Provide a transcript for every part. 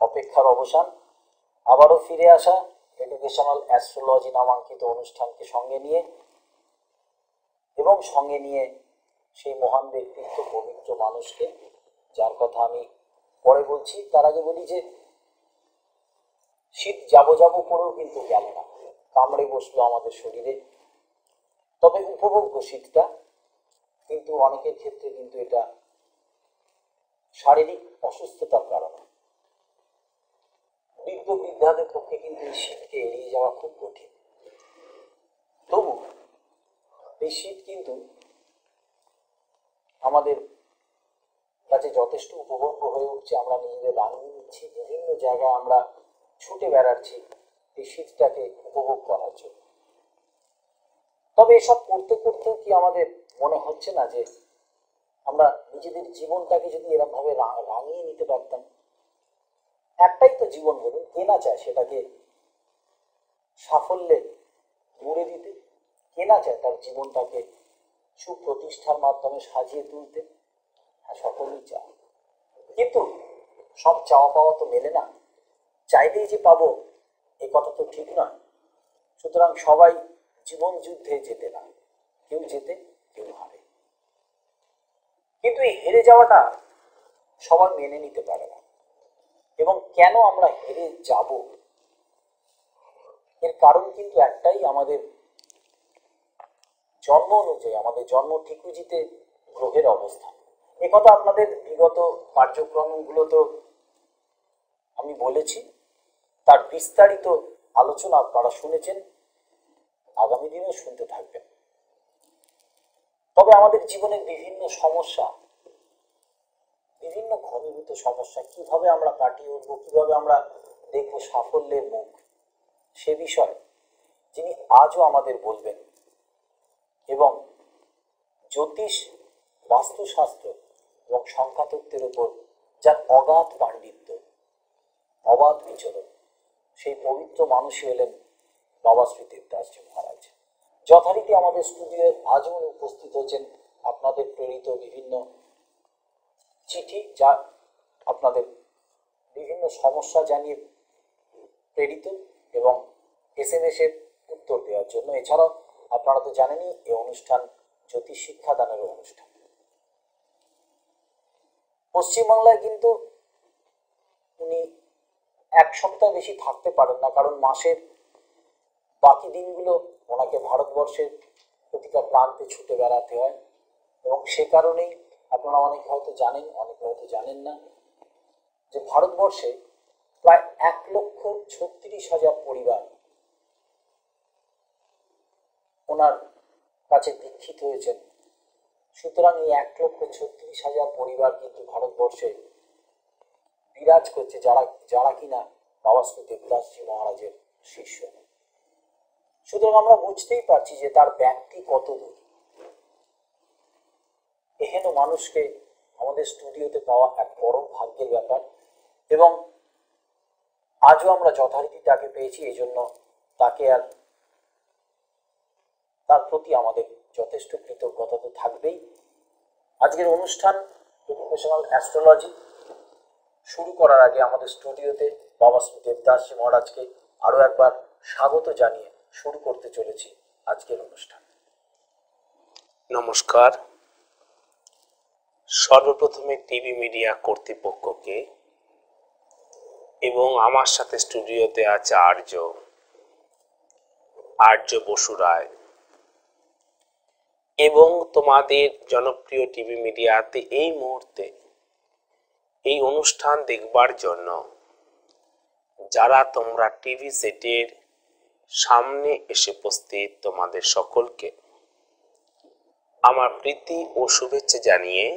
অপেক্ষার অবসান, আবারও ফিরে আসা এডুকেশনাল অ্যাস্ট্রোলজি নামাঙ্কিত অনুষ্ঠানকে সঙ্গে নিয়ে, এবং সঙ্গে নিয়ে সেই মহান ব্যক্তিত্ব, পবিত্র মানুষকে, যার কথা আমি পরে বলছি। তার আগে বলি যে শীত যাবো করেও কিন্তু গেল না, কামড়ে বসলো আমাদের শরীরে। তবে উপভোগ্য শীতটা, কিন্তু অনেকের ক্ষেত্রে কিন্তু এটা শারীরিক অসুস্থতার কারণে। বৃদ্ধ বৃদ্ধাদের পক্ষে কিন্তু এই শীতকে এড়িয়ে যাওয়া খুব কঠিন। তবু এই শীত কিন্তু আমাদের কাছে যথেষ্ট উপভোগ্য হয়ে উঠছে। আমরা নিজেদের রাঙিয়ে নিচ্ছি, বিভিন্ন জায়গায় আমরা ছুটে বেড়াচ্ছি এই শীতটাকে উপভোগ করার জন্য। তবে এসব করতে করতেও কি আমাদের মনে হচ্ছে না যে আমরা নিজেদের জীবনটাকে যদি এরকম ভাবে রাঙিয়ে নিতে পারতাম? একটাই তো জীবন, বলুন, কে না চায় সেটাকে সাফল্যে মুড়ে দিতে? কে না চায় তার জীবনটাকে সুপ্রতিষ্ঠার মাধ্যমে সাজিয়ে তুলতে? হ্যাঁ, সকলেই চায়। কিন্তু সব চাওয়া পাওয়া তো মেলে না, চাইলেই যে পাবো এ কথা তো ঠিক নয়। সুতরাং সবাই জীবন যুদ্ধে জেতে না, কেউ জেতে কেউ হারে। কিন্তু এই হেরে যাওয়াটা সবাই মেনে নিতে পারে না। এবং কেন আমরা হেরে যাব, এর কারণ কিন্তু একটাই, আমাদের জন্ম অনুযায়ী, আমাদের জন্ম ঠিকুজিতে গ্রহের অবস্থান। একথা আপনাদের বিগত কার্যক্রমগুলো তো আমি বলেছি, তার বিস্তারিত আলোচনা আপনারা শুনেছেন, আগামী দিনেও শুনতে থাকবেন। তবে আমাদের জীবনের বিভিন্ন সমস্যা, বিভিন্ন ঘনীভূত সমস্যা কিভাবে আমরা কাটিয়ে উঠবো, কিভাবে আমরা দেখবো সাফল্যের মুখ, সে বিষয়ে যিনি আজও আমাদের বলবেন, এবং জ্যোতিষ, বাস্তুশাস্ত্র এবং সংখ্যাতত্ত্বের উপর যার অগাধ পাণ্ডিত্য, অবাধ বিচরণ, সেই পবিত্র মানুষই হলেন বাবা শ্রী দেবদাসজি মহারাজ। যথারীতি আমাদের স্টুডিওয়ে আজও উপস্থিত হয়েছেন আপনাদের প্রেরিত বিভিন্ন চিঠি, যা আপনাদের বিভিন্ন সমস্যা জানিয়ে প্রেরিত, এবং SMS এর উত্তর দেওয়ার জন্য। এছাড়াও আপনারা তো জানেনই এই অনুষ্ঠান জ্যোতিষ শিক্ষাদানের অনুষ্ঠান। পশ্চিমবাংলায় কিন্তু উনি এক সপ্তাহ বেশি থাকতে পারেন না, কারণ মাসের বাকি দিনগুলো ওনাকে ভারতবর্ষের প্রতিটা প্রান্তে ছুটে বেড়াতে হয়। এবং সে কারণেই আপনারা অনেকে হয়তো জানেন, অনেকে হয়তো জানেন না, যে ভারতবর্ষে প্রায় 1,36,000 পরিবার ওনার কাছে দীক্ষিত হয়েছেন। সুতরাং এই 1,36,000 পরিবার কিন্তু ভারতবর্ষে বিরাজ করছে, যারা কিনা বাবা শ্রী দেবদাসজি মহারাজের শিষ্য। সুতরাং আমরা বুঝতেই পারছি যে তার ব্যক্তি কত দূর। এহেন মানুষকে আমাদের স্টুডিওতে পাওয়া এক বড় ভাগ্যের ব্যাপার, এবং আজও আমরা যথারীতি তাকে পেয়েছি। এই জন্য তাকে আর তার প্রতি আমাদের যথেষ্ট কৃতজ্ঞতা তো থাকবেই। আজকের অনুষ্ঠান এডুকেশনাল অ্যাস্ট্রোলজি শুরু করার আগে আমাদের স্টুডিওতে বাবা শ্রী দেবদাসজি মহারাজকে আরো একবার স্বাগত জানিয়ে শুরু করতে চলেছি আজকের অনুষ্ঠান। নমস্কার। সর্বপ্রথমে টিভি মিডিয়া কর্তৃপক্ষকে এবং আমার সাথে স্টুডিওতে আছে আর্য বসু রায়, এবং তোমাদের জনপ্রিয় টিভি মিডিয়াতে এই মুহূর্তে এই অনুষ্ঠান দেখবার জন্য যারা তোমরা টিভি সেটের সামনে এসে উপস্থিত, তোমাদের সকলকে আমার প্রীতি ও শুভেচ্ছা জানিয়ে,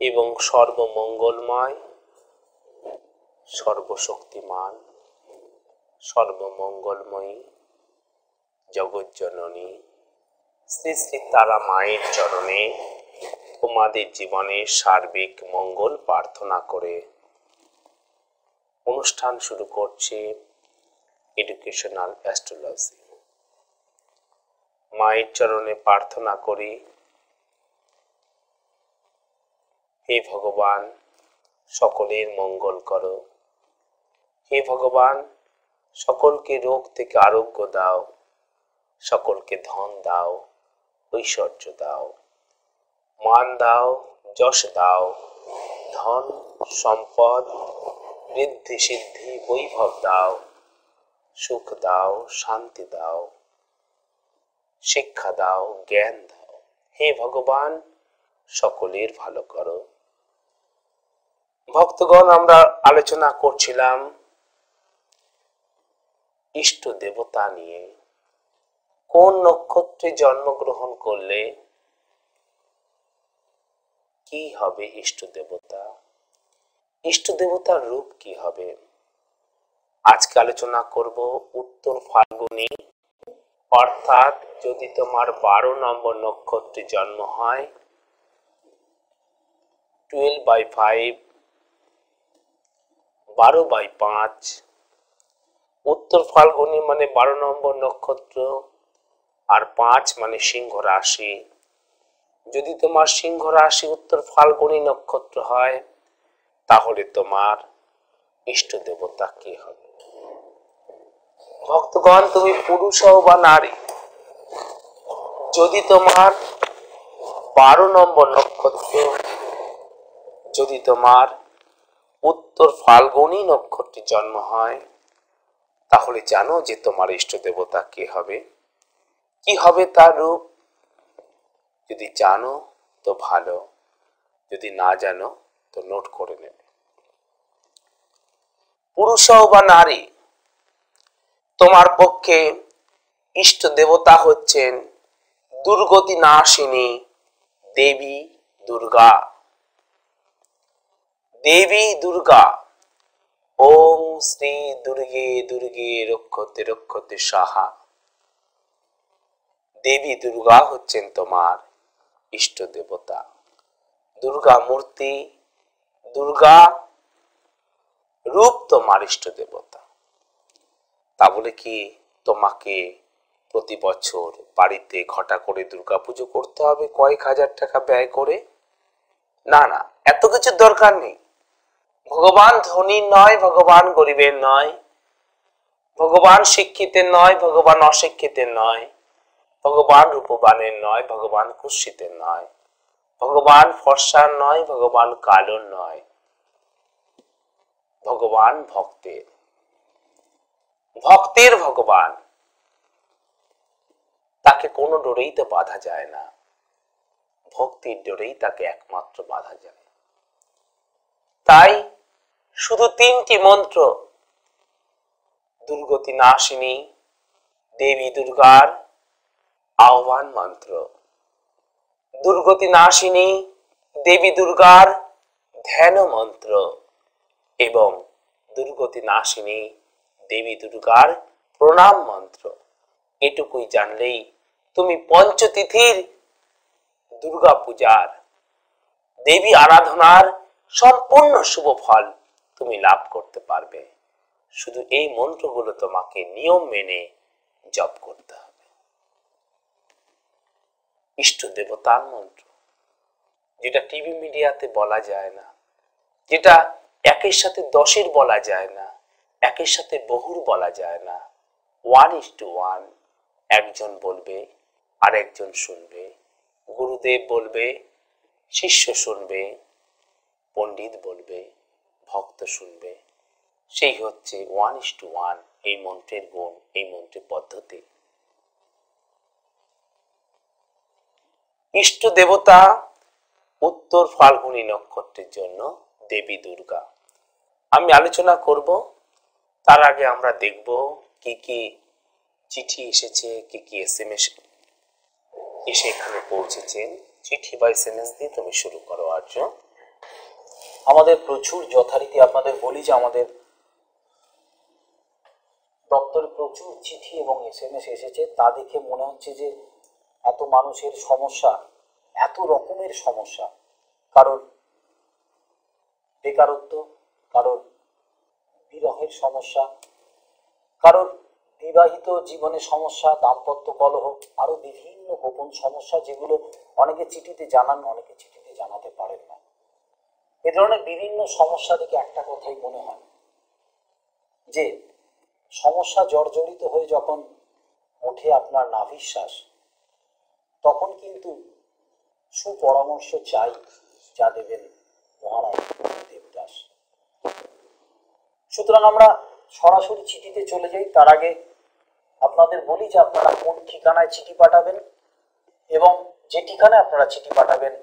এবং সর্বমঙ্গলময়, সর্বশক্তিমান, সর্বমঙ্গলময়ী জগজ্জননী শ্রী শ্রী তারা মায়ের চরণে তোমাদের জীবনের সার্বিক মঙ্গল প্রার্থনা করে অনুষ্ঠান শুরু করছে এডুকেশনাল অ্যাস্ট্রোলজি। মায়ের চরণে প্রার্থনা করি, হে ভগবান, সকলের মঙ্গল করো, হে ভগবান, সকলকে রোগ থেকে আরোগ্য দাও, সকলকে ধন দাও, ঐশ্বর্য দাও, মান দাও, যশ দাও, ধন সম্পদ ঋদ্ধি সিদ্ধি বৈভব দাও, সুখ দাও, শান্তি দাও, শিক্ষা দাও, জ্ঞান দাও। হে ভগবান, সকলের ভালো করো। ভক্তগণ, আমরা আলোচনা করছিলাম ইষ্ট দেবতা নিয়ে। কোন নক্ষত্রে জন্মগ্রহণ করলে কি হবে ইষ্ট দেবতা, ইষ্ট দেবতার রূপ কি হবে। আজকে আলোচনা করব উত্তর ফাল্গুনী, অর্থাৎ যদি তোমার 12 নম্বর নক্ষত্রে জন্ম হয়, 12/5, 12/5, উত্তর ফাল্গুনী মানে 12 নম্বর নক্ষত্র, আর 5 মানে সিংহ রাশি। যদি তোমার সিংহ রাশি উত্তর ফাল্গুনী নক্ষত্র হয়, তাহলে তোমার ইষ্ট দেবতা কি হবে। ভক্তগণ, তুমি পুরুষ হও বা নারী, যদি তোমার 12 নম্বর নক্ষত্র, যদি তোমার উত্তর ফাল্গুনী নক্ষত্রে জন্ম হয়, তাহলে জানো যে তোমার ইষ্ট দেবতা কি হবে, কি হবে তার রূপ। যদি জানো তো ভালো, যদি না জানো তো নোট করে নেবে। পুরুষ হও বা নারী, তোমার পক্ষে ইষ্ট দেবতা হচ্ছেন দুর্গতি নাশিনী দেবী দুর্গা। দেবী দুর্গা, ওম শ্রী দুর্গে দুর্গে রক্ষতে রক্ষতে সাহা। দেবী দুর্গা হচ্ছেন তোমার ইষ্ট দেবতা। দুর্গা মূর্তি, দুর্গা রূপ তোমার ইষ্ট দেবতা। তা বলে কি তোমাকে প্রতি বছর বাড়িতে ঘটা করে দুর্গা পুজো করতে হবে কয়েক হাজার টাকা ব্যয় করে? না না, এত কিছুর দরকার নেই। ভগবান ধনী নয়, ভগবান গরিবের নয়, ভগবান শিক্ষিতের নয়, ভগবান অশিক্ষিতের নয়, ভগবান রূপবানের নয়, ভগবান কুৎসিতের নয়, ভগবান ফর্সার নয়, ভগবান কালোর নয়, ভগবান ভক্তের। ভক্তের ভগবান, তাকে কোনো ডোরেই তো বাধা যায় না, ভক্তির ডোরেই তাকে একমাত্র বাধা যায়। তাই শুধু 3টি মন্ত্র, দুর্গতি নাশিনী দেবী দুর্গার আহ্বান মন্ত্র, দুর্গতি নাশিনী দেবী দুর্গার ধ্যান মন্ত্র এবং দুর্গতি নাশিনী দেবী দুর্গার প্রণাম মন্ত্র। এটুকুই জানলেই তুমি পঞ্চতিথির দুর্গা পূজার দেবী আরাধনার সম্পূর্ণ শুভ ফল তুমি লাভ করতে পারবে। শুধু এই মন্ত্রগুলো তোমাকে নিয়ম মেনে জপ করতে হবে। ইষ্ট দেবতার মন্ত্র, যেটা টিভি মিডিয়াতে বলা যায় না, যেটা একের সাথে 10-এর বলা যায় না, একের সাথে বহুর বলা যায় না। 1:1, একজন বলবে আর একজন শুনবে, গুরুদেব বলবে, শিষ্য শুনবে, পণ্ডিত বলবে, ভক্ত শুনবে। সেই হচ্ছে 1:1 এই মন্ত্রের গুণ, এই মন্ত্রের পদ্ধতি। ইষ্ট দেবতা উত্তর ফাল্গুনী নক্ষত্রের জন্য দেবী দুর্গা। আমি আলোচনা করব, তার আগে আমরা দেখব কি কি চিঠি এসেছে, কি কি SMS এসে এখানে পৌঁছেছেন। চিঠি বা SMS দিয়ে তুমি শুরু করো আর্য। আমাদের প্রচুর যথারীতি আপনাদের বলি যে আমাদের দপ্তরে প্রচুর চিঠি এবং SMS এসেছে। তা দেখে মনে হচ্ছে যে এত মানুষের সমস্যা, এত রকমের সমস্যা, কারোর বেকারত্ব, কারোর বিরহের সমস্যা, কারোর বিবাহিত জীবনের সমস্যা, দাম্পত্য কলহ, আরো বিভিন্ন গোপন সমস্যা, যেগুলো অনেকে চিঠিতে জানান, অনেকে চিঠিতে জানাতে পারেন না। এ ধরনের বিভিন্ন সমস্যা থেকে একটা কথাই মনে হয় যে সমস্যা জর্জরিত হয়ে যখন ওঠে আপনার নাভিশ্বাস, তখন কিন্তু সুপরামর্শ চাই যা দেবেন মহারাজ দেবদাস। সুতরাং আমরা সরাসরি চিঠিতে চলে যাই। তার আগে আপনাদের বলি যে আপনারা কোন ঠিকানায় চিঠি পাঠাবেন, এবং যে ঠিকানায় আপনারা চিঠি পাঠাবেন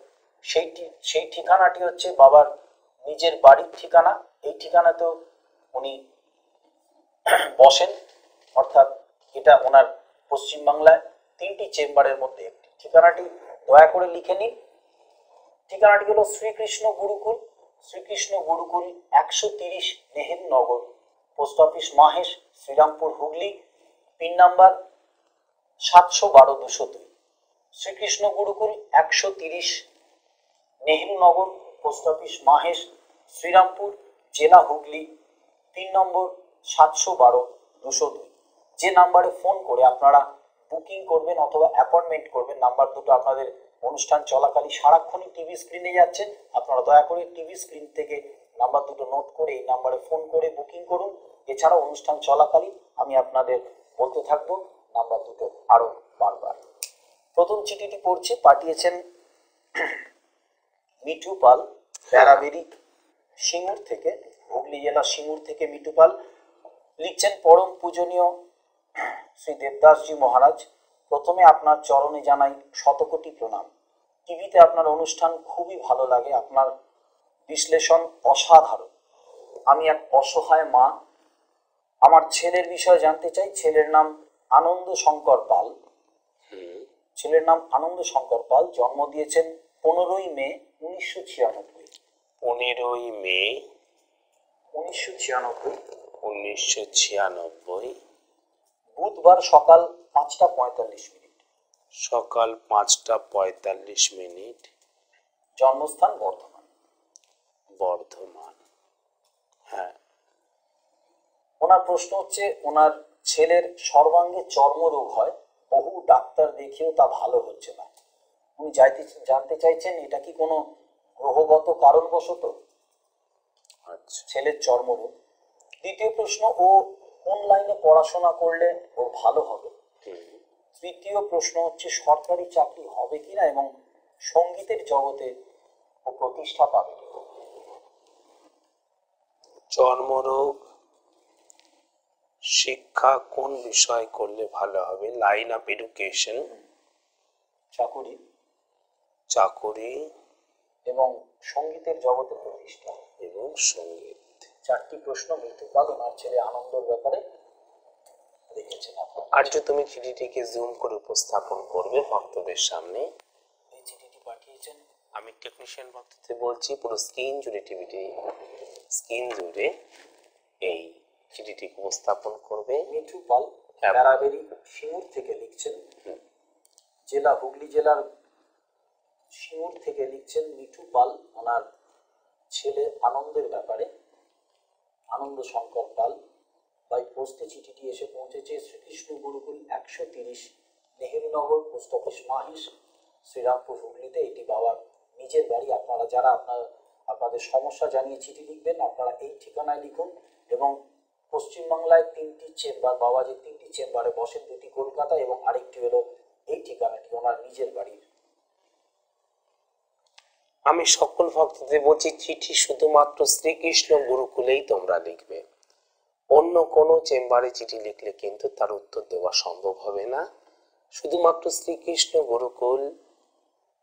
সেই ঠিকানাটি হচ্ছে বাবার নিজের বাড়ির ঠিকানা। এই ঠিকানাতেও উনি বসেন, অর্থাৎ এটা ওনার পশ্চিমবাংলায় 3টি চেম্বারের মধ্যে একটি। ঠিকানাটি দয়া করে লিখে নিন। ঠিকানাটি হলো Shrikrishna Gurukul, Shrikrishna Gurukul 130 Nehru Nagar, post office Mahesh, Serampore, Hooghly, pin number 712-202। Shrikrishna Gurukul 130 Nehru Nagar, post office Mahesh, Serampore, জেলা হুগলি, পিন নম্বর 712-202। যে নাম্বারে ফোন করে আপনারা বুকিং করবেন অথবা অ্যাপয়েন্টমেন্ট করবেন, নাম্বার দুটো আপনাদের অনুষ্ঠান চলাকালীন সারাক্ষণই টিভি স্ক্রিনে যাচ্ছে। আপনারা দয়া করে টিভি স্ক্রিন থেকে নাম্বার দুটো নোট করে এই নাম্বারে ফোন করে বুকিং করুন। এছাড়াও অনুষ্ঠান চলাকালীন আমি আপনাদের বলতে থাকবো নাম্বার দুটো আরো বারবার। প্রথম চিঠিটি পড়ছে, পাঠিয়েছেন মিঠু পাল, প্যারাবেরি, সিঙ্গুর থেকে, হুগলি জেলা সিঙ্গুর থেকে মিঠু পাল। লিখছেন, পরম পূজনীয় শ্রী দেবদাসজি মহারাজ, প্রথমে আপনার চরণে জানাই শতকোটি প্রণাম। টিভিতে আপনার অনুষ্ঠান খুবই ভালো লাগে, আপনার বিশ্লেষণ অসাধারণ। আমি এক অসহায় মা, আমার ছেলের বিষয়ে জানতে চাই। ছেলের নাম আনন্দ শঙ্কর পাল। ছেলের নাম আনন্দ শঙ্কর পাল, জন্ম দিয়েছেন 15ই মে 1996। 15ই মে 1996, 1996, বুধবার সকাল 5টা 45 মিনিট। সকাল 5টা 45 মিনিট। জন্মস্থান বর্ধমান। বর্ধমান। হ্যাঁ। ওনার প্রশ্ন হচ্ছে, ওনার ছেলের সর্বাঙ্গে চর্মরোগ হয়, বহু ডাক্তার দেখিয়েও তা ভালো হচ্ছে না। উনি জানতে চাইছেন এটা কি কোনো গ্রহগত কারণবশত আচ্ছা। ছেলের চর্মরোগ। দ্বিতীয় প্রশ্ন, ও কোন লাইনে পড়াশোনা করলে ও ভালো হবে। তৃতীয় প্রশ্ন হচ্ছে, সরকারি চাকরি হবে কিনা এবং সঙ্গীতের জগতে ও প্রতিষ্ঠা পাবে কিনা। চর্মরোগ, শিক্ষা কোন বিষয় করলে ভালো হবে, লাইন অফ এডুকেশন, চাকুরি চাকুরি এবং সঙ্গীতের জগতে প্রতিষ্ঠা। এবং সঙ্গীত। 4টি প্রশ্ন মিঠু পাল ওনার ছেলে আনন্দর ব্যাপারে লিখেছেন। আপনার আর্য তুমি চিঠিটিকে জুম করে উপস্থাপন করবে ভক্তদের সামনে। এই চিঠিটি পাঠিয়েছেন, আমি টেকনিশিয়ান ভক্তদের বলছি পুরো স্ক্রিন জুড়ে টিভিটি স্ক্রিন জুড়ে এই চিঠিটিকে উপস্থাপন করবে। মিঠু পাল, হ্যাঁ। প্যারাবেরি, সিঙ্গুর থেকে লিখছেন। জেলা হুগলি জেলার সিঙ্গুর থেকে লিখছেন মিঠু পাল ওনার ছেলে আনন্দের ব্যাপারে। আনন্দ শঙ্কর পাল বাই পোস্টে চিঠিটি এসে পৌঁছেছে শ্রীকৃষ্ণ গুরুকুল 130 নেহেরু নগর, পোস্ট অফিস মাহিশ, শ্রীরামপুর, হুগলিতে। এটি বাবার নিজের বাড়ি। আপনারা যারা আপনাদের সমস্যা জানিয়ে চিঠি লিখবেন, আপনারা এই ঠিকানায় লিখুন। এবং পশ্চিমবাংলায় 3টি চেম্বার, বাবা যে 3টি চেম্বারে বসেন, 2টি কলকাতা এবং আরেকটি হলো এই ঠিকানাটি ওনার নিজের বাড়ির। আমি সকল ভক্তদের বলছি, চিঠি শুধুমাত্র শ্রীকৃষ্ণ গুরুকুলেই তোমরা লিখবে। অন্য কোনো চেম্বারে চিঠি লিখলে কিন্তু তার উত্তর দেওয়া সম্ভব হবে না। শুধুমাত্র শ্রীকৃষ্ণ গুরুকুল,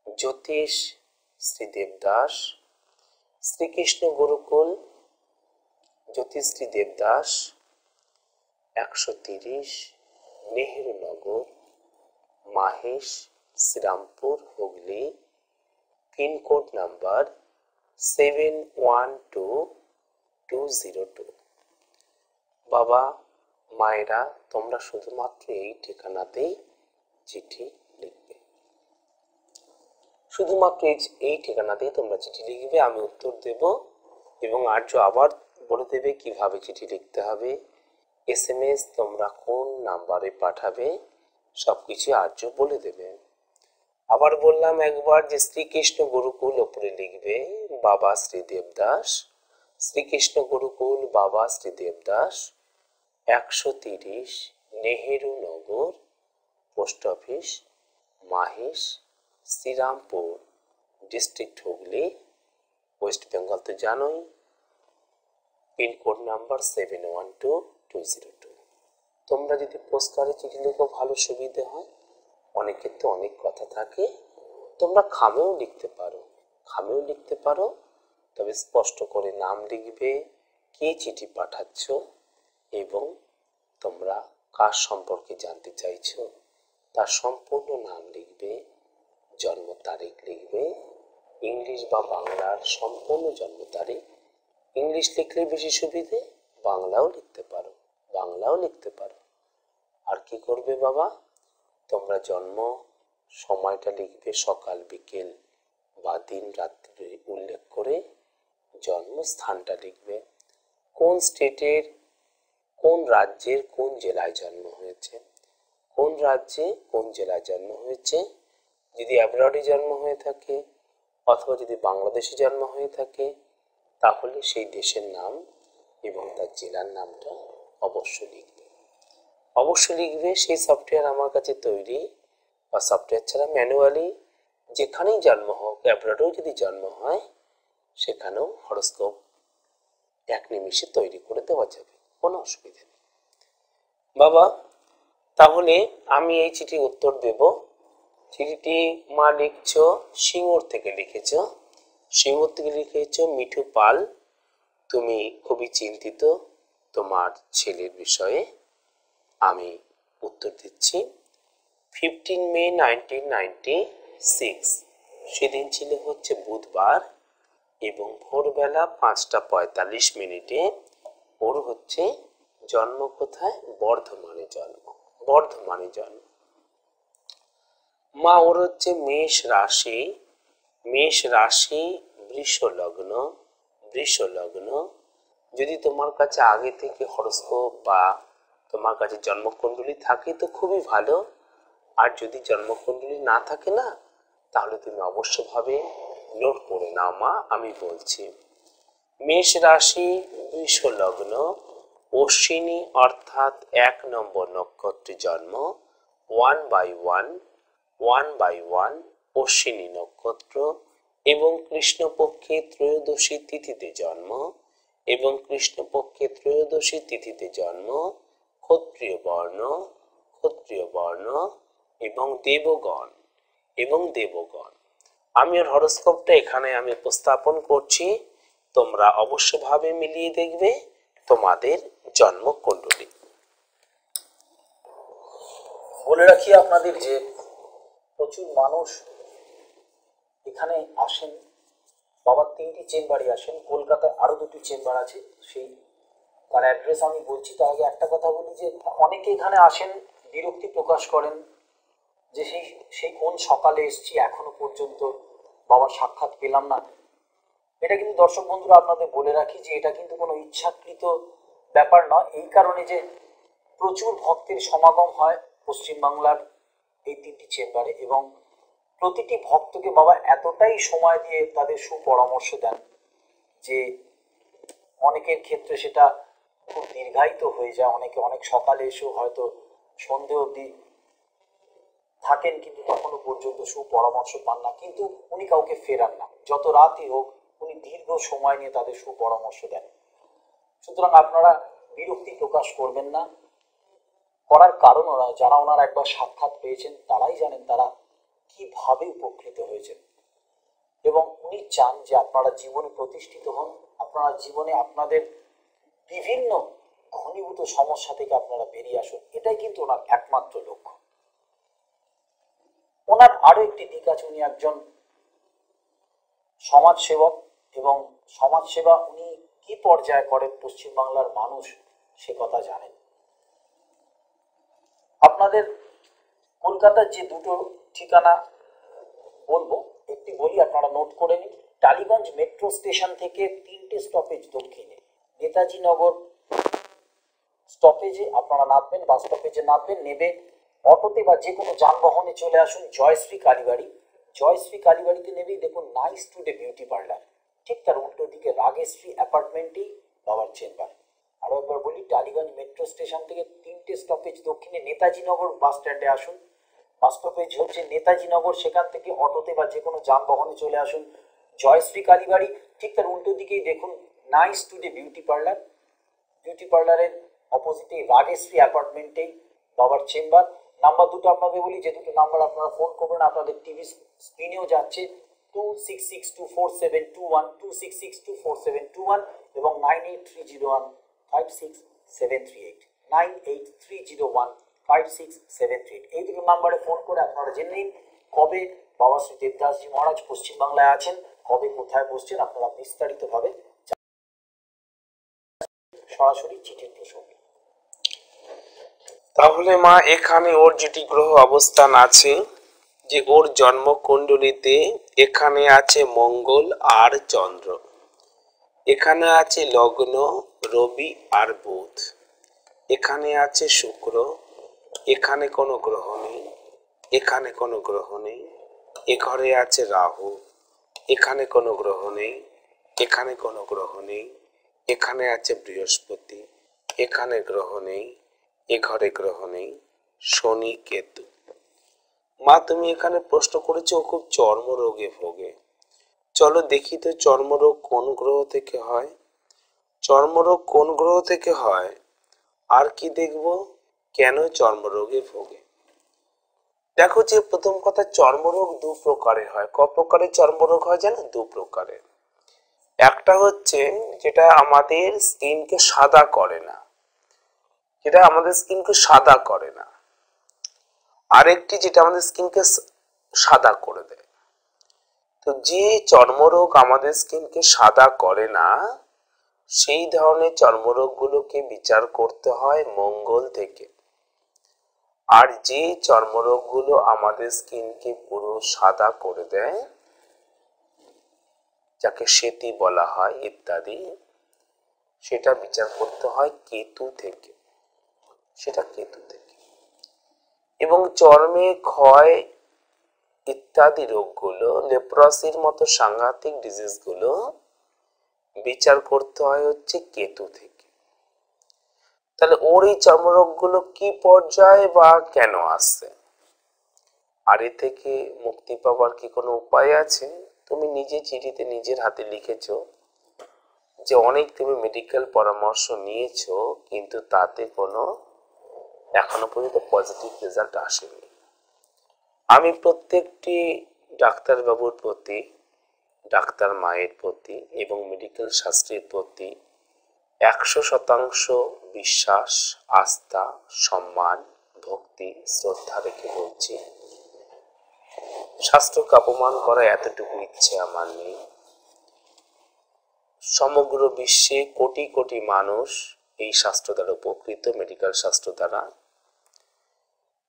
জ্যোতিষ শ্রী দেবদাস, শ্রীকৃষ্ণ গুরুকুল, জ্যোতিষ শ্রী দেবদাস, 130 নেহেরু নগর, মাহেশ, শ্রীরামপুর, হুগলি, পিনকোড নাম্বার 712202। বাবা মায়েরা, তোমরা শুধুমাত্র এই ঠিকানাতেই চিঠি লিখবে। শুধুমাত্র এই ঠিকানাতেই তোমরা চিঠি লিখবে, আমি উত্তর দেব। এবং আর্য আবার বলে দেবে কিভাবে চিঠি লিখতে হবে। SMS তোমরা কোন নাম্বারে পাঠাবে সবকিছু আর্য বলে দেবে। আবার বললাম একবার যে শ্রীকৃষ্ণ গুরুকুল ওপরে লিখবে বাবা শ্রী দেবদাস, শ্রীকৃষ্ণ গুরুকুল বাবা Shri Debdas, 130 Nehru Nagar, post office, Mahesh, Serampore, district Hooghly, West Bengal তো জানোই। Pin code number 712202। তোমরা যদি পোস্টকার্ডে চিঠি লেখো ভালো সুবিধে হয়। অনেকের তো অনেক কথা থাকে, তোমরা খামেও লিখতে পারো, তবে স্পষ্ট করে নাম লিখবে, কে চিঠি পাঠাচ্ছ এবং তোমরা কার সম্পর্কে জানতে চাইছো তার সম্পূর্ণ নাম লিখবে, জন্ম তারিখ লিখবে, ইংলিশ বা বাংলার সম্পূর্ণ জন্ম তারিখ। ইংলিশ লিখলে বেশি সুবিধে, বাংলাও লিখতে পারো। আর কি করবে বাবা, তোমরা জন্ম সময়টা লিখবে সকাল বিকেল বা দিন রাত্রি উল্লেখ করে, জন্মস্থানটা লিখবে, কোন স্টেটের, কোন রাজ্যের, কোন জেলায় জন্ম হয়েছে, কোন রাজ্যে কোন জেলায় জন্ম হয়েছে। যদি অ্যাব্রডে জন্ম হয়ে থাকে অথবা যদি বাংলাদেশে জন্ম হয়ে থাকে তাহলে সেই দেশের নাম এবং তার জেলার নামটা অবশ্যই লিখবে। সেই সফটওয়্যার আমার কাছে তৈরি, বা সফটওয়্যার ছাড়া ম্যানুয়ালি যেখানেই জন্ম হোক, অ্যাব্রডেও যদি জন্ম হয় সেখানেও হরোস্কোপ এক নিমিষে তৈরি করে দেওয়া যাবে, কোনো অসুবিধা নেই বাবা। তাহলে আমি এই চিঠির উত্তর দেব। চিঠিটি মা লিখছ সিঙ্গুর থেকে লিখেছ মিঠু পাল। তুমি খুবই চিন্তিত তোমার ছেলের বিষয়ে। আমি উত্তর দিচ্ছি। 15 মে 1996 সেদিন ছিল হচ্ছে বুধবার এবং ভোরবেলা 5:45 ওর হচ্ছে জন্ম কোথায়? বর্ধমানে জন্ম। মা ওর হচ্ছে মেষ রাশি, বৃষ লগ্ন। যদি তোমার কাছে আগে থেকে হরোস্কোপ বা তোমার কাছে জন্মকুণ্ডলী থাকে তো খুবই ভালো, আর যদি জন্মকুণ্ডলী না থাকে না তাহলে তুমি অবশ্যভাবে নোট করে নাও মা। আমি বলছি, মেষ রাশি, বৃষ লগ্ন, অশ্বিনী অর্থাৎ 1 নম্বর নক্ষত্রে জন্ম, 1/1 অশ্বিনী নক্ষত্র এবং কৃষ্ণপক্ষে ত্রয়োদশী তিথিতে জন্ম, ক্ষত্রিয় বর্ণ এবং দেবগণ। আমি ওর হরোস্কোপটা এখানে আমি উপস্থাপন করছি, তোমরা অবশ্যভাবে মিলিয়ে দেখবে তোমাদের জন্মকুণ্ডলী। বলে রাখি আপনাদের যে প্রচুর মানুষ এখানে আসেন, বাবার 3টি চেম্বারে আসেন, কলকাতায় আরো 2টি চেম্বার আছে, সেই তার অ্যাড্রেস আমি বলছি। তার আগে একটা কথা বলি যে অনেকে এখানে আসেন বিরক্তি প্রকাশ করেন যে সেই কোন সকালে এসছি এখনো পর্যন্ত বাবার সাক্ষাৎ পেলাম না। এটা কিন্তু দর্শক বন্ধুরা আপনাদের বলে রাখি যে এটা কিন্তু কোনো ইচ্ছাকৃত ব্যাপার নয়, এই কারণে যে প্রচুর ভক্তের সমাগম হয় পশ্চিমবাংলার এই 3টি চেম্বারে এবং প্রতিটি ভক্তকে বাবা এতটাই সময় দিয়ে তাদের সুপরামর্শ দেন যে অনেকের ক্ষেত্রে সেটা খুব দীর্ঘায়িত হয়ে যায়। অনেকে অনেক সকালে এসেও হয়তো সন্ধে অবধি থাকেন কিন্তু তখনো পর্যন্ত সুপরামর্শ পান না, কিন্তু উনি কাউকে ফেরান না, যত রাতই হোক উনি দীর্ঘ সময় নিয়ে তাদের সুপরামর্শ দেন। সুতরাং আপনারা বিরক্তি প্রকাশ করবেন না, করার কারণ যারা ওনার একবার সাক্ষাৎ পেয়েছেন তারাই জানেন তারা কিভাবে উপকৃত হয়েছেন এবং উনি চান যে আপনারা জীবনে প্রতিষ্ঠিত হন, আপনারা জীবনে আপনাদের বিভিন্ন ঘনীভূত সমস্যা থেকে আপনারা বেরিয়ে আসুন, এটাই কিন্তু ওনার একমাত্র লক্ষ্য। ওনার আরো একটি দিক আছে, উনি একজন সমাজসেবক এবং সমাজসেবা উনি কি পর্যায়ে করেন পশ্চিমবাংলার মানুষ সে কথা জানেন। আপনাদের কলকাতার যে 2টো ঠিকানা বলবো, একটি বলি আপনারা নোট করে নিন। টালিগঞ্জ মেট্রো স্টেশন থেকে 3টে স্টপেজ দক্ষিণে নেতাজি নগর স্টপেজে আপনারা নামবেন, বাস স্টপেজে নামবেন, নেবে অটোতে বা যে কোনো যানবাহনে চলে আসুন জয়শ্রী কালীবাড়িতে নেবেই দেখুন নাইস টুডে বিউটি পার্লার, ঠিক তার উল্টো দিকে রাগেশ্রী অ্যাপার্টমেন্টেই বাবার চেম্বার। আরো একবার বলি, টালিগঞ্জ মেট্রো স্টেশন থেকে 3টে স্টপেজ দক্ষিণে নেতাজি নগর বাস স্ট্যান্ডে আসুন। বাস স্টপেজ হচ্ছে নেতাজি নগর, সেখান থেকে অটোতে বা যে কোনো যানবাহনে চলে আসুন জয়শ্রী কালীবাড়ি। ঠিক তার উল্টো দিকেই দেখুন nice today beauty parlour. Beauty পার্লারের অপোজিটে রাগেশ্রী অ্যাপার্টমেন্টেই বাবার চেম্বার। নাম্বার দুটো আপনাদের বলি, যে দুটো নাম্বার আপনারা ফোন করবেন আপনাদের টিভি স্ক্রিনেও যাচ্ছে, 26624721, 26624721 এবং 9830156738, 9830156738। এই দুটো নাম্বারে ফোন করে আপনারা জেনে নিন কবে বাবা শ্রী দেবদাসজি মহারাজ পশ্চিমবাংলায় আছেন, কবে কোথায় বসছেন, আপনারা বিস্তারিতভাবে সরাসরি চিঠির প্রসঙ্গে। তাহলে মা এখানে ওর যেটি গ্রহ অবস্থান আছে, যে ওর জন্মকুণ্ডলিতে এখানে আছে মঙ্গল আর চন্দ্র, এখানে আছে লগ্ন রবি আর বুধ, এখানে আছে শুক্র, এখানে কোনো গ্রহ নেই, এখানে কোনো গ্রহ নেই, এ ঘরে আছে রাহু, এখানে কোনো গ্রহ নেই, এখানে কোনো গ্রহ নেই, এখানে আছে বৃহস্পতি, এখানে গ্রহ নেই, এ ঘরে গ্রহ নেই, শনি কেতু। মা তুমি এখানে প্রশ্ন করেছো ও খুব চর্মরোগে ভোগে। চলো দেখি তো চর্মরোগ কোন গ্রহ থেকে হয়, চর্মরোগ কোন গ্রহ থেকে হয়, আর কি দেখব কেন চর্মরোগে ভোগে। দেখো যে প্রথম কথা, চর্মরোগ দু প্রকারের হয়। ক প্রকারের চর্মরোগ হয় জানো? দু প্রকারের। একটা হচ্ছে যেটা আমাদের স্কিনকে সাদা করে না, যেটা আমাদের স্কিনকে সাদা করে না, আরেকটি যেটা আমাদের স্কিনকে সাদা করে দেয়। তো যে চর্মরোগ আমাদের স্কিনকে সাদা করে না, সেই ধরনের চর্মরোগগুলোকে বিচার করতে হয় মঙ্গল থেকে। আর যে চর্মরোগগুলো আমাদের স্কিনকে পুরো সাদা করে দেয়, যাকে সেতি বলা হয় ইত্যাদি, সেটা বিচার করতে হয় কেতু থেকে, সেটা কেতু থেকে। এবং চর্মে ক্ষয় ইত্যাদি রোগগুলো, লেপ্রসির মতো সাংঘাতিক ডিজিজগুলো বিচার করতে হয় হচ্ছে কেতু থেকে। তাহলে ওর এই চর্মরোগগুলো কি পর্যায়ে বা কেন আসছে, আর এ থেকে মুক্তি পাওয়ার কি কোনো উপায় আছে? তুমি নিজে চিঠিতে নিজের হাতে লিখেছো যে অনেক তুমি মেডিকেল পরামর্শ নিয়েছো, কিন্তু তাতে কোনো এখনো পর্যন্ত পজিটিভ রেজাল্ট আসেনি। আমি প্রত্যেকটি ডাক্তারবাবুর প্রতি, ডাক্তার মায়ের প্রতি এবং মেডিকেল শাস্ত্রের প্রতি 100% বিশ্বাস, আস্থা, সম্মান, ভক্তি, শ্রদ্ধা রেখে বলছি, শাস্ত্রকে অপমান করা এতটুকু ইচ্ছে আমার নেই। সমগ্র বিশ্বে কোটি কোটি মানুষ এই শাস্ত্র দ্বারা উপকৃত, মেডিকেল শাস্ত্র দ্বারা।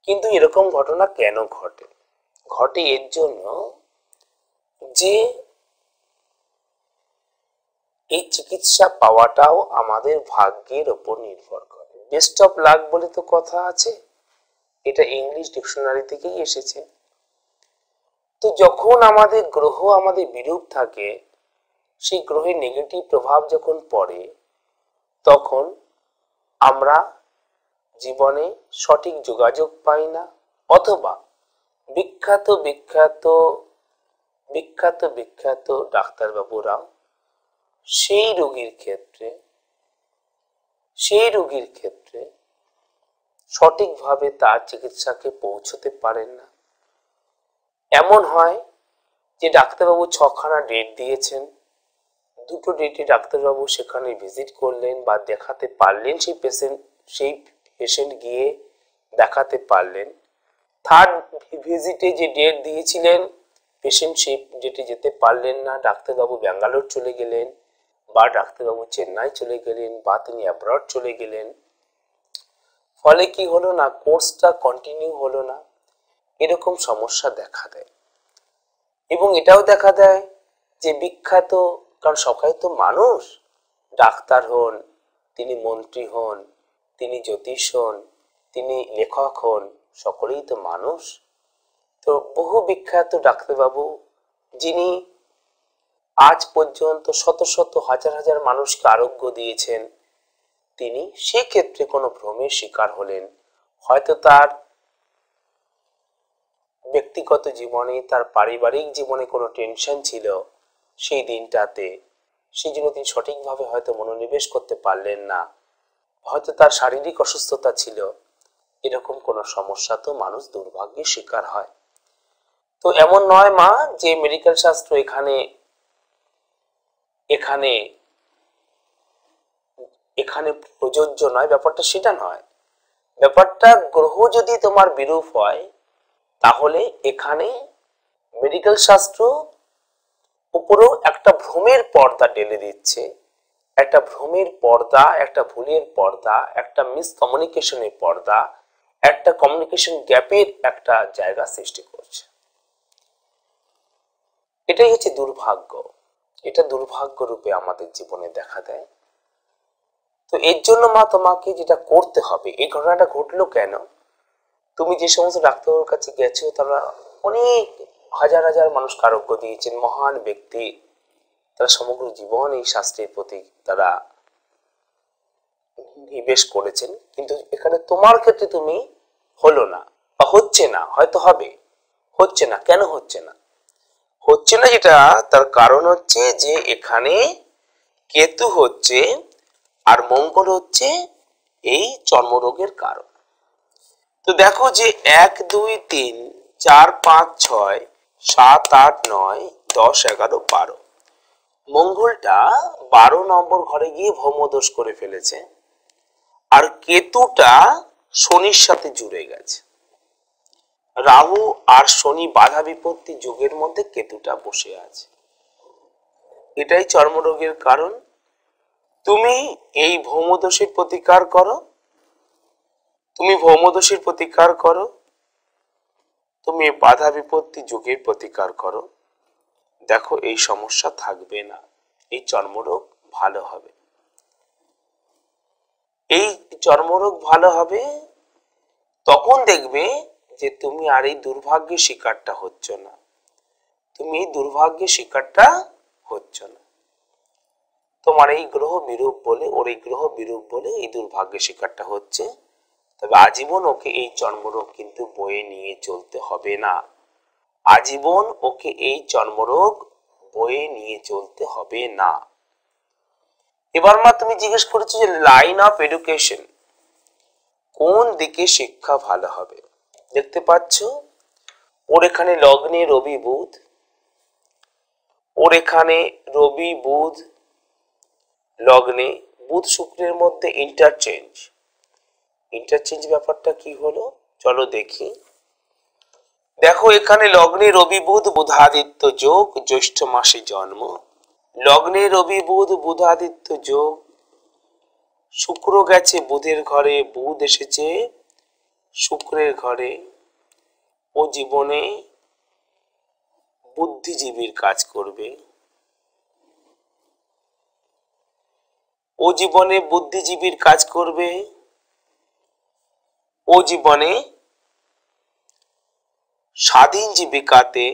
কিন্তু এরকম ঘটনা কেন ঘটে? ঘটে এর জন্য যে এই চিকিৎসা পাওয়াটাও আমাদের ভাগ্যের ওপর নির্ভর করে। বেস্ট অফ লাক বলে তো কথা আছে, এটা ইংলিশ ডিকশনারি থেকেই এসেছে। তো যখন আমাদের গ্রহ আমাদের বিরূপ থাকে, সেই গ্রহের নেগেটিভ প্রভাব যখন পড়ে, তখন আমরা জীবনে সঠিক যোগাযোগ পাই না, অথবা বিখ্যাত বিখ্যাত বিখ্যাত বিখ্যাত ডাক্তারবাবুরাও সেই রোগীর ক্ষেত্রে সঠিকভাবে তার চিকিৎসাকে পৌঁছতে পারেন না। এমন হয় যে ডাক্তারবাবু 6খানা ডেট দিয়েছেন, দুটো ডেটে ডাক্তারবাবু সেখানে ভিজিট করলেন বা দেখাতে পারলেন, সেই পেশেন্ট গিয়ে দেখাতে পারলেন। থার্ড ভিজিটে যে ডেট দিয়েছিলেন, পেশেন্ট সেই ডেটে যেতে পারলেন না, ডাক্তারবাবু ব্যাঙ্গালোর চলে গেলেন, বা ডাক্তারবাবু চেন্নাই চলে গেলেন, বা তিনি অ্যাব্রড চলে গেলেন। ফলে কি হলো না, কোর্সটা কন্টিনিউ হলো না। এরকম সমস্যা দেখা দেয়। এবং এটাও দেখা দেয় যে বিখ্যাত, কারণ সবাই তো মানুষ, ডাক্তার হন, তিনি মন্ত্রী হন, তিনি জ্যোতিষ হন, তিনি লেখক হন, সকলেই তো মানুষ। তো বহু বিখ্যাত ডাক্তারবাবু, যিনি আজ পর্যন্ত শত শত হাজার হাজার মানুষকে আরোগ্য দিয়েছেন, তিনি সেক্ষেত্রে কোনো ভ্রমের শিকার হলেন, হয়তো তার ব্যক্তিগত জীবনে, তার পারিবারিক জীবনে কোনো টেনশন ছিল সেই দিনটাতে, সেই জন্য তিনি সঠিকভাবে হয়তো মনোনিবেশ করতে পারলেন না, হয়তো তার শারীরিক অসুস্থতা ছিল, এরকম কোনো সমস্যা তো মানুষ দুর্ভাগ্যের শিকার হয়। তো এমন নয় মা যে মেডিকেল শাস্ত্র এখানে এখানে এখানে প্রযোজ্য নয়, ব্যাপারটা সেটা নয়। ব্যাপারটা গ্রহ যদি তোমার বিরূপ হয় তাহলে এখানে মেডিকেল শাস্ত্র উপরেও একটা ভ্রমের পর্দা ঢেলে দিচ্ছে, একটা ভ্রমের পর্দা, একটা ভুলের পর্দা, একটা মিসকমিউনিকেশনের পর্দা, একটা কমিউনিকেশন গ্যাপের একটা জায়গা সৃষ্টি করছে। এটাই হচ্ছে দুর্ভাগ্য, এটা দুর্ভাগ্য রূপে আমাদের জীবনে দেখা দেয়। তো এর জন্য মা তোমাকে যেটা করতে হবে, এই ঘটনাটা ঘটলো কেন, তুমি যে সমস্ত ডাক্তারের কাছে গেছো তারা অনেক হাজার হাজার মানুষকে আরোগ্য দিয়েছেন, মহান ব্যক্তি, তারা সমগ্র জীবন এই শাস্ত্রের প্রতি তারা নিবেশ করেছেন, কিন্তু এখানে তোমার ক্ষেত্রে তুমি হলো না বা হচ্ছে না, হয়তো হবে, হচ্ছে না। কেন হচ্ছে না? হচ্ছে না যেটা তার কারণ হচ্ছে যে এখানে কেতু হচ্ছে আর মঙ্গল হচ্ছে এই চর্মরোগের কারণ। তো দেখো যে 1 2 3 4 5 6 7 8 9 10 11 12 মঙ্গলটা 12 নম্বর ঘরে গিয়ে ভৌমদোষ করে ফেলেছে, আর কেতুটা শনির সাথে জুড়ে গেছে। রাহু আর শনি বাধা বিপত্তি যুগের মধ্যে কেতুটা বসে আছে, এটাই চর্মরোগের কারণ। তুমি এই ভৌমদোষের প্রতিকার করো, তুমি ভৌমদোষের প্রতিকার করো, তুমি বাধা বিপত্তি যুগের প্রতিকার করো, দেখো এই সমস্যা থাকবে না, এই চর্মরোগ ভালো হবে। এই চর্মরোগ ভালো হবে তখন দেখবে যে তুমি আর এই দুর্ভাগ্যের শিকারটা হচ্ছ না, তুমি এই দুর্ভাগ্যের শিকারটা হচ্ছ না। তোমার এই গ্রহ বিরূপ বলে, ওর এই গ্রহ বিরূপ বলে এই দুর্ভাগ্যের শিকারটা হচ্ছে, তবে আজীবন ওকে এই চর্মরোগ কিন্তু বয়ে নিয়ে চলতে হবে না, আজীবন ওকে এই চর্মরোগ বয়ে নিয়ে চলতে হবে না। এবার মা তুমি জিজ্ঞেস করেছো যে লাইন অফ এডুকেশন, কোন দিকে শিক্ষা ভালো হবে। দেখতে পাচ্ছ ওর এখানে লগ্নে রবি বুধ, ওর এখানে রবি বুধ লগ্নে, বুধ শুক্রের মধ্যে ইন্টারচেঞ্জ। ইন্টারচেঞ্জ ব্যাপারটা কি হলো চলো দেখি। দেখো এখানে লগ্নে রবি বুধ বুধাদিত্য যোগ, জ্যৈষ্ঠ মাসে জন্ম, লগ্নে রবি বুধ বুধাদিত্য যোগ, শুক্র গেছে বুধের ঘরে, বুধ এসেছে শুক্রের ঘরে। ও জীবনে বুদ্ধিজীবীর কাজ করবে, ও জীবনে বুদ্ধিজীবীর কাজ করবে, ও জীবনে স্বাধীন জীবিকাতে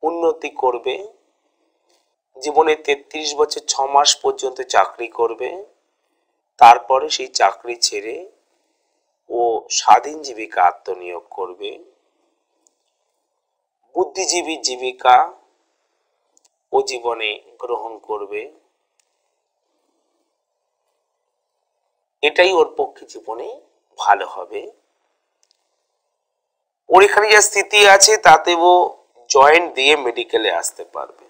উন্নতি করবে, জীবনে 33 বছর 6 মাস পর্যন্ত চাকরি করবে, তারপরে সেই চাকরি ছেড়ে ও স্বাধীন জীবিকা আত্মনিয়োগ করবে। বুদ্ধিজীবী জীবিকা ও জীবনে গ্রহণ করবে, এটাই ওর পক্ষে জীবনে ভালো হবে। ওর এখানে যা স্থিতি আছে তাতে ও জয়েন্ট দিয়ে মেডিকেলে আসতে পারবে,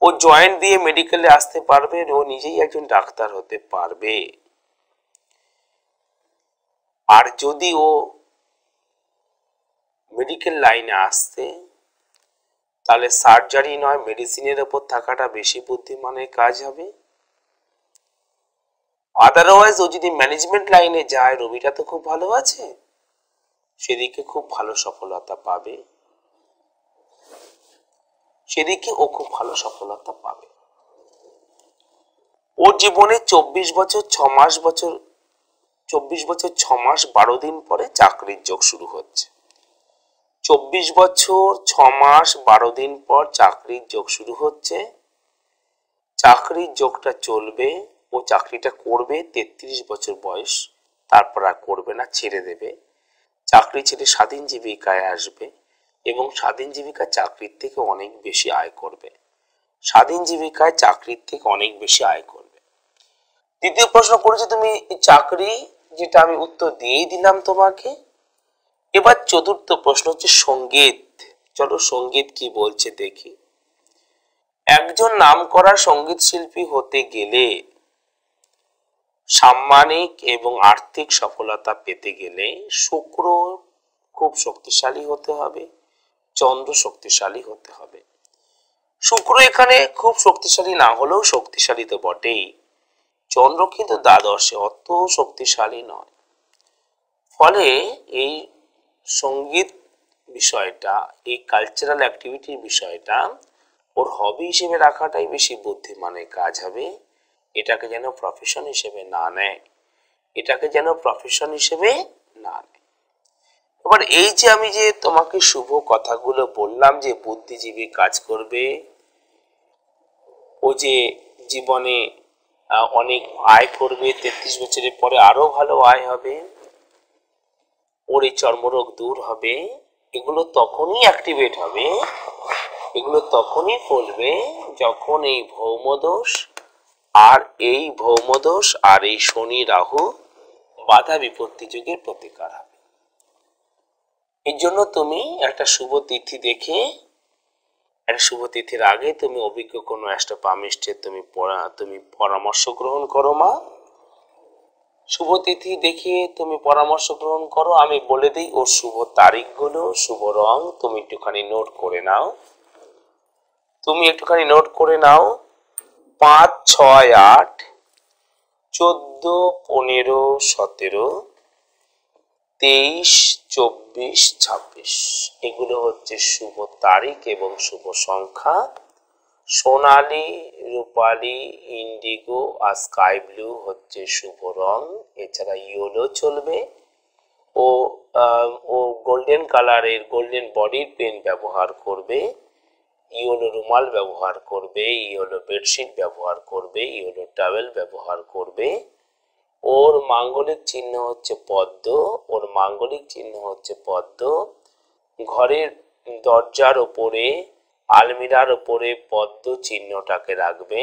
ও জয়েন্ট দিয়ে মেডিকেলে আসতে পারবে, ও নিজেই একজন ডাক্তার হতে পারবে। আর যদি ও মেডিকেল লাইনে আসতে তাহলে সার্জারি নয় মেডিসিনের উপর থাকাটা বেশি বুদ্ধিমানের কাজ হবে। আদারওয়াইজ ও যদি ম্যানেজমেন্ট লাইনে যায়, রবিটা তো খুব ভালো আছে, সেদিকে খুব ভালো সফলতা পাবে, সেদিকে ও খুব ভালো সফলতা পাবে। ওর জীবনে 24 বছর 6 মাস 12 দিন পরে চাকরির যোগ শুরু হচ্ছে। 24 বছর 6 মাস 12 দিন পর চাকরির যোগ শুরু হচ্ছে, চাকরির যোগটা চলবে ও চাকরিটা করবে 33 বছর বয়স, তারপর আর করবে না, ছেড়ে দেবে। চাকরি ছেড়ে স্বাধীন জীবিকায় আসবে এবং স্বাধীন জীবিকা চাকরির থেকে অনেক বেশি আয় করবে। স্বাধীন জীবিকায় চাকরির থেকে অনেক বেশি আয় করবে। দ্বিতীয় প্রশ্ন করেছি তুমি চাকরি, যেটা আমি উত্তর দিয়েই দিলাম তোমাকে। এবার চতুর্থ প্রশ্ন হচ্ছে সঙ্গীত। চলো সঙ্গীত কি বলছে দেখি। একজন নামকরা সঙ্গীত শিল্পী হতে গেলে, সাম্মানিক এবং আর্থিক সফলতা পেতে গেলে শুক্র খুব শক্তিশালী হতে হবে, চন্দ্র শক্তিশালী হতে হবে। শুক্র এখানে খুব শক্তিশালী না হলেও শক্তিশালী তো বটেই, চন্দ্র কিন্তু দ্বাদশে, অত শক্তিশালী নয়। ফলে এই সঙ্গীত বিষয়টা, এই কালচারাল অ্যাক্টিভিটির বিষয়টা ওর হবি হিসেবে রাখাটাই বেশি বুদ্ধিমানের কাজ হবে। এটাকে যেন প্রফেশন হিসেবে না নেয়, এটাকে যেন প্রফেশন হিসেবে না নেয়। এবার এই যে আমি যে তোমাকে শুভ কথাগুলো বললাম যে বুদ্ধিজীবী কাজ করবে, ও যে জীবনে অনেক আয় করবে, 33 বছরের পরে আরো ভালো আয় হবে, ওর এই চর্মরোগ দূর হবে, এগুলো তখনই অ্যাক্টিভেট হবে, এগুলো তখনই ফলবে যখন এই ভৌমদোষ আর এই শনি রাহু বাধা বিপত্তি যুগের প্রতিকার হবে। এর জন্য তুমি একটা শুভ তিথি দেখে, একটা শুভ তিথির আগে তুমি অভিজ্ঞ কোনো অ্যাস্ট্রোপামিস্টের তুমি পরামর্শ গ্রহণ করো মা। শুভ তিথি দেখে তুমি পরামর্শ গ্রহণ করো। আমি বলে দিই ওর শুভ তারিখগুলো, শুভ রং তুমি একটুখানি নোট করে নাও। 5, 6, 8, 14, 15, 17, 23, 24, 26 এগুলো হচ্ছে শুভ তারিখ এবং শুভ সংখ্যা। সোনালী, রূপালী, ইন্ডিগো আর স্কাই ব্লু হচ্ছে শুভ রং। এছাড়া ইয়েলো চলবে। ও গোল্ডেন কালারের, গোল্ডেন বডির পেন ব্যবহার করবে, ইয়েলো রুমাল ব্যবহার করবে, ইয়েলো বেডশিট ব্যবহার করবে, ইয়েলো টাওয়েল ব্যবহার করবে। ওর মাঙ্গলিক চিহ্ন হচ্ছে পদ্ম, ওর মাঙ্গলিক চিহ্ন হচ্ছে পদ্ম। ঘরের দরজার ওপরে, আলমিরার ওপরে পদ্ম চিহ্নটাকে রাখবে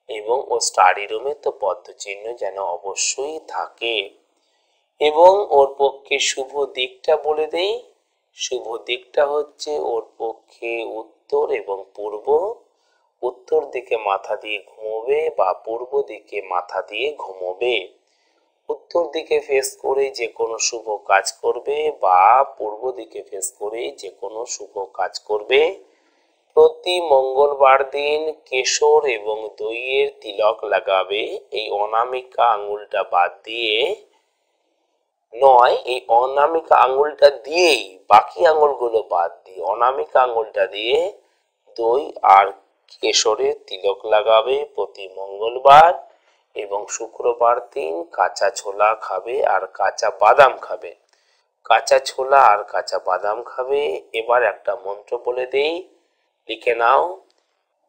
এবং ও স্টাডি রুমে তো পদ্ম চিহ্ন যেন অবশ্যই থাকে। এবং ওর পক্ষে শুভ দিকটা বলে দেই। শুভ দিকটা হচ্ছে ওর পক্ষে উত্তর এবং পূর্ব। উত্তর দিকে মাথা দিয়ে ঘুমোবে বা পূর্ব দিকে মাথা দিয়ে ঘুমোবে। উত্তর দিকে ফেস করে যে কোনো শুভ কাজ করবে বা পূর্ব দিকে ফেস করে যে কোনো শুভ কাজ করবে। প্রতি মঙ্গলবার দিন কেশর এবং দইয়ের তিলক লাগাবে। এই অনামিকা আঙুলটা বাদ দিয়ে নয়, এই অনামিকা আঙুলটা দিয়েই, বাকি আঙুলগুলো বাদ দিয়ে অনামিকা আঙুলটা দিয়ে দই আর কেশরের তিলক লাগাবে প্রতি মঙ্গলবার। এবং শুক্রবার দিন কাঁচা ছোলা খাবে আর কাঁচা বাদাম খাবে। কাঁচা ছোলা আর কাঁচা বাদাম খাবে। এবার একটা মন্ত্র বলে দেই, লিখে নাও।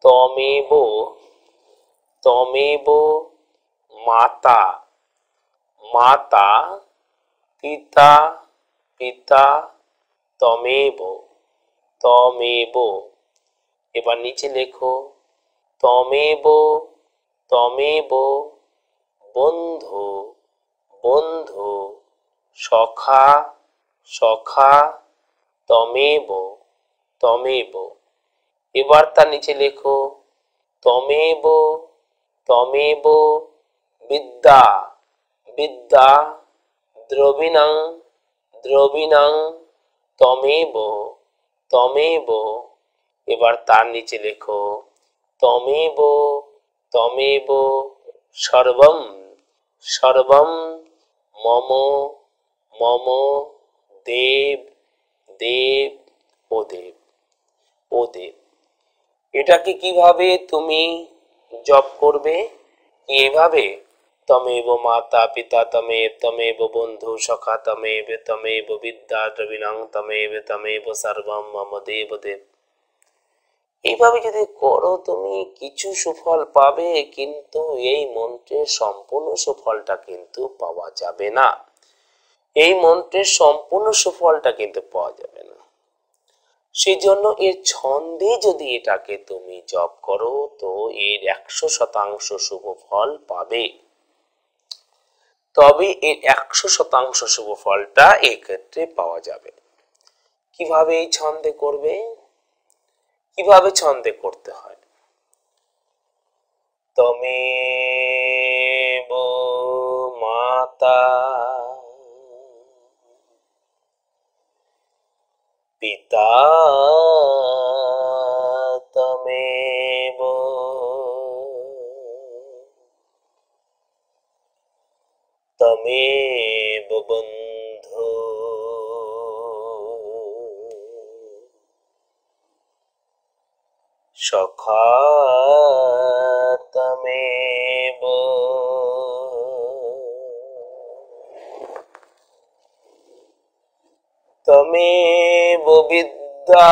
তমেব তমেব মাতা মাতা পিতা পিতা তমেব তমেব। এবার নিচে লেখো তমেব তমেব বন্ধু বন্ধু সখা সখা তমেব তমেব। এবার তার নিচে লেখো তমেব তমেব বিদ্যা বিদ্যা দ্রবিণং দ্রবিণং তমেব তমেব। এবার তার নিচে লেখো তমেব তমেব সর্বম সর্বম মম মম দেব দেব ও দেব ও দেব। এটাকে কিভাবে তুমি জপ করবে? এভাবে তমেব মাতা পিতা তমেব তমেব বন্ধু সখা তমেব তমেব বিদ্যা দ্রবিণং তমেব তমেব সর্বম মম দেব দেব। এইভাবে যদি করো তুমি কিছু সুফল পাবে, কিন্তু এই মন্ত্রের সম্পূর্ণ সুফলটা কিন্তু পাওয়া যাবে না। এই মন্ত্রের সম্পূর্ণ সুফলটা কিন্তু পাওয়া যাবে না। সেই জন্য এর ছন্দে যদি এটাকে তুমি জপ করো তো এর 100% শুভ ফল পাবে। তবে এর 100% শুভ ফলটা এক্ষেত্রে পাওয়া যাবে। কিভাবে এই ছন্দে করবে, কিভাবে ছন্দে করতে হয়? তমেব মাতা পিতা তমেব তমেব বন্ধু সখা তমেব তমেব বিদ্যা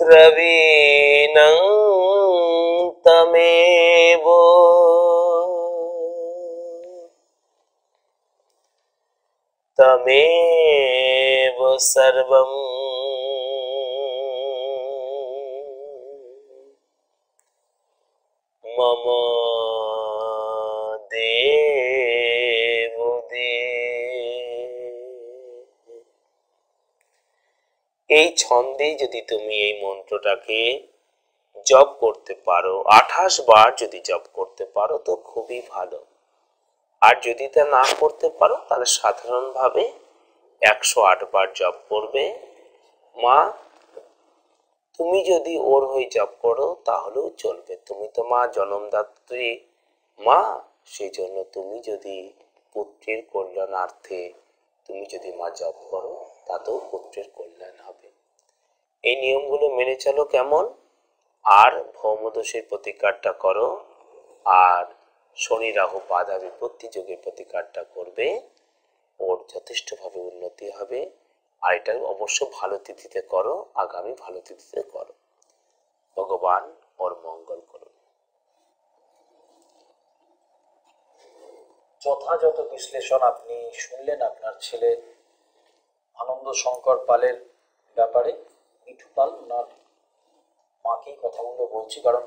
দ্রবীণং তমেব তমেব সর্বম মম দেব এই ছন্দে যদি তুমি এই মন্ত্রটাকে জপ করতে পারো, 28 বার যদি জপ করতে পারো তো খুবই ভালো। আর যদি তা না করতে পারো তাহলে সাধারণভাবে 108 বার জপ করবে। মা তুমি যদি ওর হয়ে জপ করো তাহলেও চলবে, তুমি তো মা জন্মদাত্রী মা, সেই জন্য তুমি যদি পুত্রের কল্যাণার্থে তুমি যদি মা জপ করো তাতেও পুত্রের কল্যাণ হবে। এই নিয়মগুলো মেনে চলো কেমন। আর ভৌমদোষের প্রতিকারটা করো, আর শনি রাহু বাধা বিপত্তি যোগের প্রতিকারটা করবে, ওর যথেষ্টভাবে উন্নতি হবে। আর এটা অবশ্য ভালো তিথিতে করো, আগামী ভালো তিথিতে করো। ভগবান ওর মঙ্গল করুন। যথাযথ বিশ্লেষণ আপনি শুনলেন আপনার ছেলে আনন্দ শঙ্কর পালের ব্যাপারে। মিঠু পাল ওনার মাকেই কথাগুলো বলছি, কারণ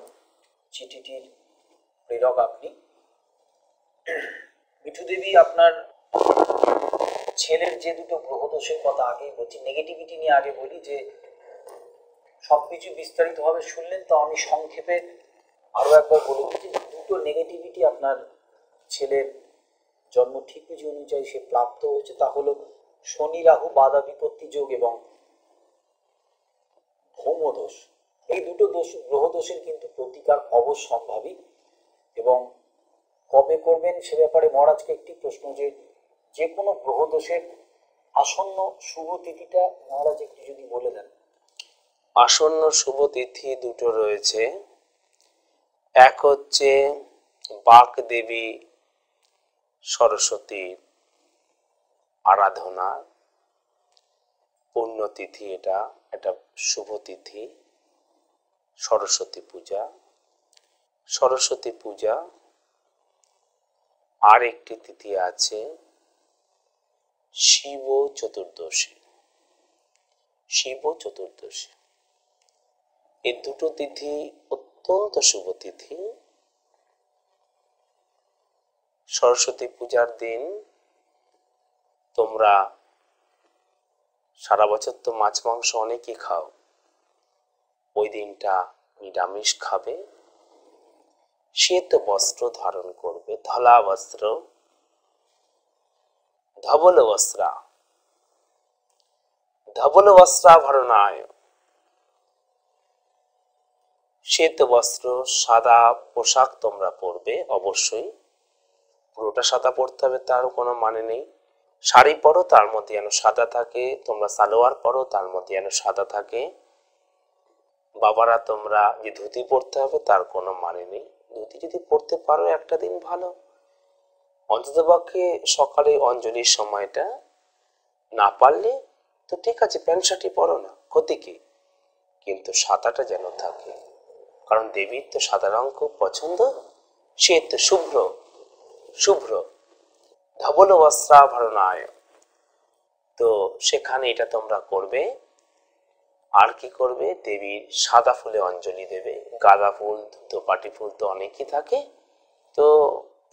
চিঠিটির প্রেরক আপনি। মিঠু দেবী, আপনার ছেলের যে দুটো গ্রহদোষের কথা আগেই বলছি, নেগেটিভিটি নিয়ে আগে বলি, যে সবকিছু বিস্তারিতভাবে শুনলেন, তো আমি সংক্ষেপে আরো একবার বলে দিচ্ছি। দুটো নেগেটিভিটি আপনার ছেলের জন্ম ঠিকুজি অনুযায়ী সে প্রাপ্ত হয়েছে, তা হলো শনি রাহু বাধা বিপত্তি যোগ এবং ভৌমদোষ। এই দুটো দোষ গ্রহদোষের কিন্তু প্রতিকার অবশ্যম্ভাবী, এবং কবে করবেন সে ব্যাপারে মহারাজকে একটি প্রশ্ন, যে কোনো গ্রহদোষের আসন্ন শুভ তিথিটা মহারাজ একটু যদি বলে দেন। আসন্ন শুভ তিথি দুটো রয়েছে। এক হচ্ছে বাক দেবী সরস্বতীর আরাধনা পুণ্যতিথি, এটা শুভ তিথি সরস্বতী পূজা। সরস্বতী পূজা আর একটি তিথি আছে শিব চতুর্দশী। শিব চতুর্দশী এই দুটো তিথি অত্যন্ত শুভ তিথি। সরস্বতী পূজার দিন তোমরা সারা বছর তো মাছ মাংস অনেকই খাও, ওই দিনটা নিরামিষ খাবে, শ্বেত বস্ত্র ধারণ করবে, ধলা বস্ত্র, ধবল বস্ত্রা, ধবল বস্ত্রাভরণায়, শ্বেত বস্ত্র সাদা পোশাক তোমরা পরবে। অবশ্যই পুরোটা সাদা পরতে হবে তার কোনো মানে নেই। শাড়ি পরো তার মধ্যে যেন সাদা থাকে, তোমরা সালোয়ার পরো তার মধ্যে যেন সাদা থাকে। বাবারা তোমরা যে ধুতি পরতে হবে তার কোনো মানে নেই, ধুতি যদি পরতে পারো একটা দিন ভালো। অন্ততপক্ষে সকালে অঞ্জলির সময়টা না পারলে তো ঠিক আছে, প্যান্ট শার্টই পরো না, ক্ষতি কি, কিন্তু সাদাটা যেন থাকে। কারণ দেবীর তো সাদা রং খুব পছন্দ, সে তো শুভ্র শুভ্র ধবল বস্ত্রাভরণায়। তো সেখানে এটা তোমরা করবে। আর কি করবে, দেবীর সাদা ফুলে অঞ্জলি দেবে। গাঁদা ফুল, ধূপকাঠি ফুল তো অনেকই থাকে, তো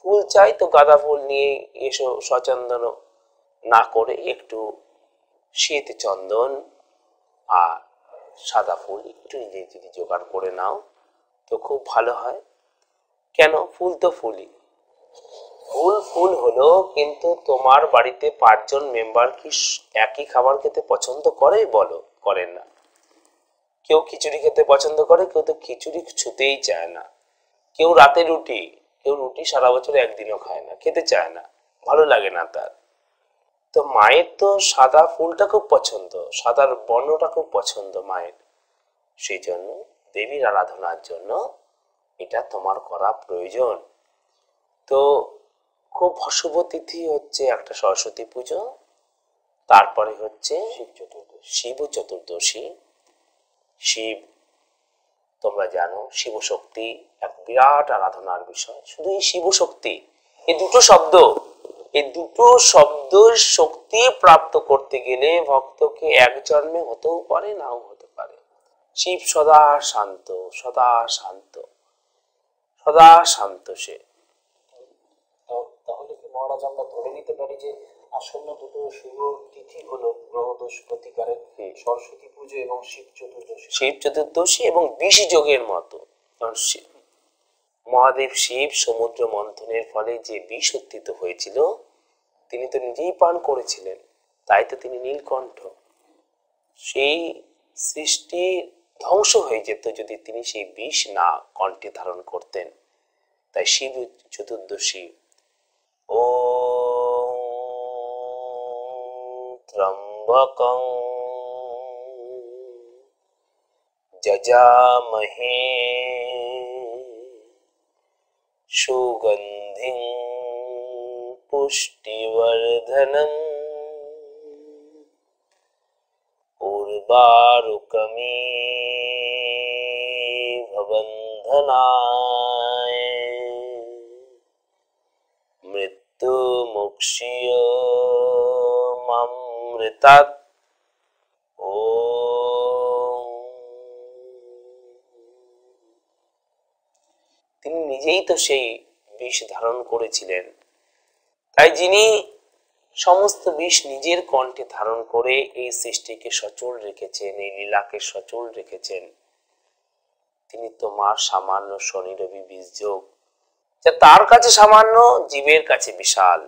ফুল চাই তো গাঁদা ফুল নিয়ে এসো, সচন্দন না করে একটু শ্বেত চন্দন আর সাদা ফুল একটু নিজে যদি জোগাড় করে নাও তো খুব ভালো হয়। কেন, ফুল তো ফুলই, ফুল ফুল হলো, কিন্তু তোমার বাড়িতে 5 জন মেম্বার কি একই খাবার খেতে পছন্দ করে? বলো, করেন না। কেউ খিচুড়ি খেতে পছন্দ করে, কেউ তো খিচুড়ি ছুতেই চায় না। কেউ রাতে রুটি, কেউ রুটি সারা বছর একদিনও খায় না, খেতে চায় না, ভালো লাগে না তার। তো মায়ের তো সাদা ফুলটা খুব পছন্দ, সাদার বর্ণটা খুব পছন্দ মায়ের। সেই জন্য দেবীর আরাধনার জন্য এটা তোমার করা প্রয়োজন। তো খুব শুভ তিথি হচ্ছে একটা সরস্বতী পুজো, তারপরে হচ্ছে শিব চতুর্দশী। শিব তোমরা জানো, শিব শক্তি এক বিরাট আরাধনার বিষয়। শুধু এই শিব শক্তি, এই দুটো শব্দ শক্তি প্রাপ্ত করতে গেলে ভক্তকে এক জন্মে হতেও পারে, নাও হতে পারে। শিব সদা শান্ত, সদা শান্ত, সদা শান্ত সে। তাহলে কি মহারাজ আমরা ধরে নিতে পারি যে আসন্ন দুটো শুভ তিথি হলো গ্রহদোষ প্রতিকারের সরস্বতী পুজো এবং শিব চতুর্দশী? শিব চতুর্দশী এবং বিষ যোগের মতো, কারণ মহাদেব শিব সমুদ্র মন্থনের ফলে যে বিষ উত্থিত হয়েছিল তিনি তো নিজেই পান করেছিলেন, তাই তো তিনি নীলকণ্ঠ। সেই সৃষ্টি ধ্বংস হয়ে যেত যদি তিনি সেই বিষ না কণ্ঠে ধারণ করতেন। তাই শিব চতুর্দশী ওম ত্রম্বকং যজামহে সুগন্ধিং পুষ্টিবর্ধনম উর্বারুকমিব বন্ধনায় মৃত্যুমুক্ষীয়মামৃতাৎ। তিনি নিজেই তো সেই বিষ ধারণ করেছিলেন, তাই যিনি সমস্ত বিষ নিজের কণ্ঠে ধারণ করে এই সৃষ্টিকে সচল রেখেছেন, এই লীলাকে সচল রেখেছেন, তিনি তোমার সামান্য শনি রবি বীজ যোগ, যা তার কাছে সামান্য, জীবের কাছে বিশাল।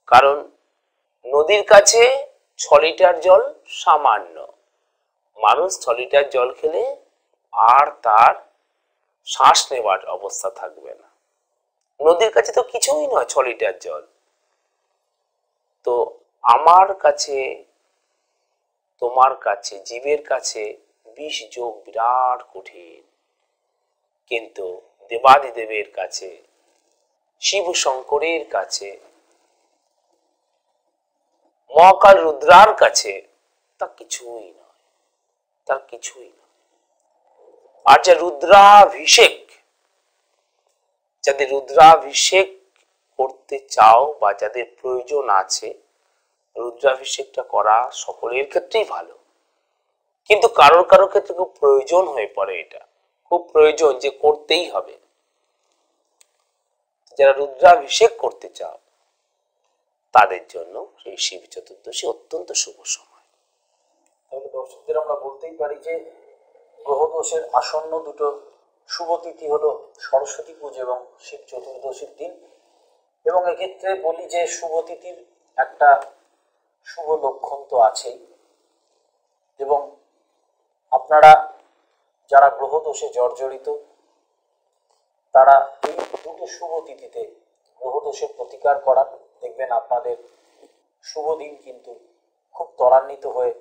কারণ নদীর কাছে 6 লিটার জল সামান্য, মানুষ 6 লিটার জল খেলে আর তার শ্বাস নেবার অবস্থা থাকবে না। নদীর কাছে তো কিছুই নয় 6 লিটার জল। তো আমার কাছে, তোমার কাছে, জীবের কাছে বিষ যোগ বিরাট কঠিন, কিন্তু দেবাদিদেবের কাছে, শিব শঙ্করের কাছে, মহাকাল রুদ্রার কাছে তা কিছুই নয়, তার কিছুই নয়। আর যা রুদ্রাভিষেক, যাদের রুদ্রাভিষেক করতে চাও বা যাদের প্রয়োজন আছে, রুদ্রাভিষেকটা করা সকলের ক্ষেত্রেই ভালো, কিন্তু কারোর কারোর ক্ষেত্রে খুব প্রয়োজন হয়ে পড়ে, এটা খুব প্রয়োজন যে করতেই হবে। যারা রুদ্রাভিষেক করতে চাও তাদের জন্য এই শিব চতুর্দশী অত্যন্ত শুভ সময়। তাহলে দর্শকদের আমরা বলতেই পারি যে গ্রহদোষের আসন্ন দুটো শুভ তিথি হলো সরস্বতী পুজো এবং শিব চতুর্দশীর দিন। এবং এক্ষেত্রে বলি যে শুভ তিথির একটা শুভ লক্ষণ তো আছেই, এবং আপনারা যারা গ্রহদোষে জর্জরিত তারা এই দুটো শুভ তিথিতে গ্রহদোষের প্রতিকার করান, দেখবেন আপনাদের শুভ দিন কিন্তু খুব ত্বরান্বিত হয়ে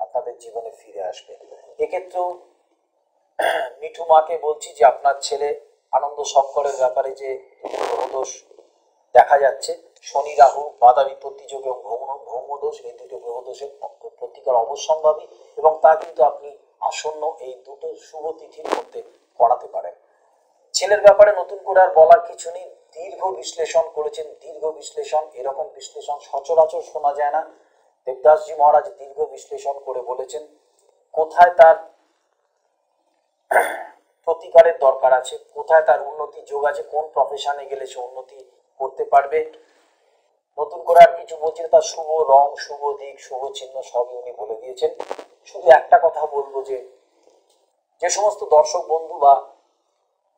আপনাদের জীবনে ফিরে আসবে। এক্ষেত্রেও মিঠু মাকে বলছি যে আপনার ছেলে আনন্দ শঙ্করের ব্যাপারে যে গ্রহদোষ দেখা যাচ্ছে শনি রাহু বাধা বিপত্তি যোগ এবং ভৌমদোষ, এই দুটো গ্রহদোষের প্রতিকার অবশ্যম্ভাবী এবং তা কিন্তু আপনি আসন্ন এই দুটো শুভ তিথির মধ্যে করাতে পারেন। ছেলের ব্যাপারে নতুন করে আর বলার কিছু নেই, দীর্ঘ বিশ্লেষণ করেছেন, দীর্ঘ বিশ্লেষণ, এরকম বিশ্লেষণ সচরাচর শোনা যায় না। দেবদাসজি মহারাজ দীর্ঘ বিশ্লেষণ করে বলেছেন কোথায় তার প্রতিকারের দরকার আছে, কোথায় তার উন্নতি যোগ আছে, কোন প্রফেশনে গেলে সে উন্নতি করতে পারবে। নতুন করে আর কিছু বলছেন, তার শুভ রং, শুভ দিক, শুভ চিহ্ন সবই উনি বলে দিয়েছেন। শুধু একটা কথা বলবো যে যে সমস্ত দর্শক বন্ধু বা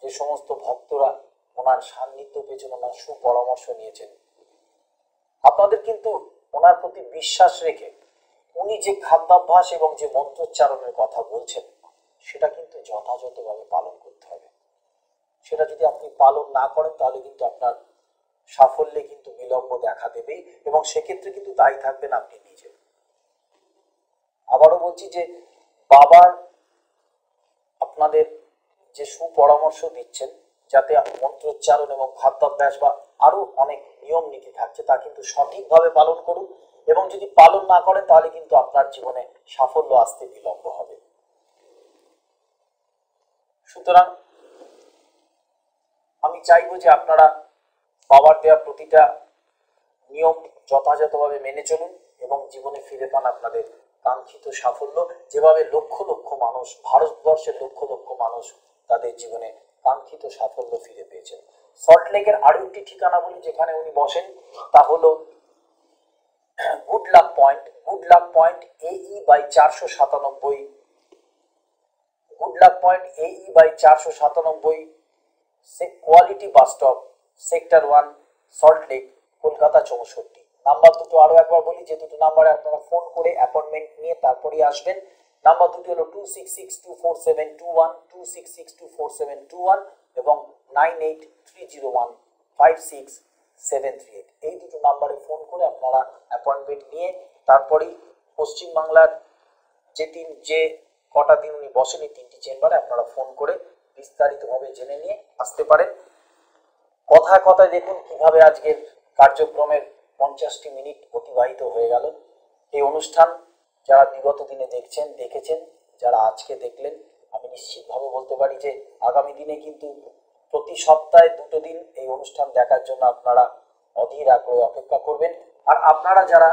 যে সমস্ত ভক্তরা ওনার সান্নিধ্য পেয়েছেন, ওনার সুপরামর্শ নিয়েছেন, আপনাদের কিন্তু ওনার প্রতি বিশ্বাস রেখে উনি যে খাদ্যাভ্যাস এবং যে মন্ত্রোচ্চারণের কথা বলছেন সেটা কিন্তু যথাযথভাবে পালন করতে হবে। সেটা যদি আপনি পালন না করেন তাহলে কিন্তু আপনার সাফল্যে কিন্তু বিলম্ব দেখা দেবেই এবং সেক্ষেত্রে কিন্তু দায়ী থাকবেন আপনি নিজে। আবারও বলছি যে বাবার আপনাদের যে সুপরামর্শ দিচ্ছেন যাতে মন্ত্রোচ্চারণ এবং খাদ্যাভ্যাস বা আরো অনেক নিয়ম নীতি থাকছে তা কিন্তু সঠিকভাবে পালন করুন এবং যদি পালন না করেন তাহলে কিন্তু আপনার জীবনে সাফল্য আসতে বিলম্ব হবে। সুতরাং আমি চাইবো যে আপনারা বাবার দেওয়া প্রতিটা নিয়ম যথাযথভাবে মেনে চলুন এবং জীবনে ফিরে পান আপনাদের কাঙ্ক্ষিত সাফল্য, যেভাবে লক্ষ লক্ষ মানুষ, ভারতবর্ষের লক্ষ লক্ষ মানুষ তাদের জীবনে কাঙ্ক্ষিত সাফল্য ফিরে পেয়েছেন। সল্টলেকের আরো একটি ঠিকানা বলি যেখানে উনি বসেন, তা হলো good luck point. Good luck point AE by 497, good luck point AE by 497, quality bus stop, sector 1, Salt Lake, Kolkata 64। Number দুটো আরো একবার বলি, যে দুটো নাম্বারে আপনারা ফোন করে অ্যাপয়েন্টমেন্ট নিয়ে তারপরেই আসবেন। নাম্বার দুটো হলো 26624721, 26624721 এবং 9830156738। এই দুটো নাম্বারে ফোন করে আপনারা অ্যাপয়েন্টমেন্ট নিয়ে তারপরেই পশ্চিমবাংলার যে কটা দিন উনি বসেন এই তিনটি চেম্বারে আপনারা ফোন করে বিস্তারিতভাবে জেনে নিয়ে আসতে পারেন। কথায় কথায় দেখুন কিভাবে আজকের কার্যক্রমের 50টি মিনিট অতিবাহিত হয়ে গেল। এই অনুষ্ঠান যারা বিগত দিনে দেখেছেন, যারা আজকে দেখলেন, আমি নিশ্চিতভাবে বলতে পারি যে আগামী দিনে কিন্তু প্রতি সপ্তাহে 2টো দিন এই অনুষ্ঠান দেখার জন্য আপনারা অধীর আগ্রহে অপেক্ষা করবেন। আর আপনারা যারা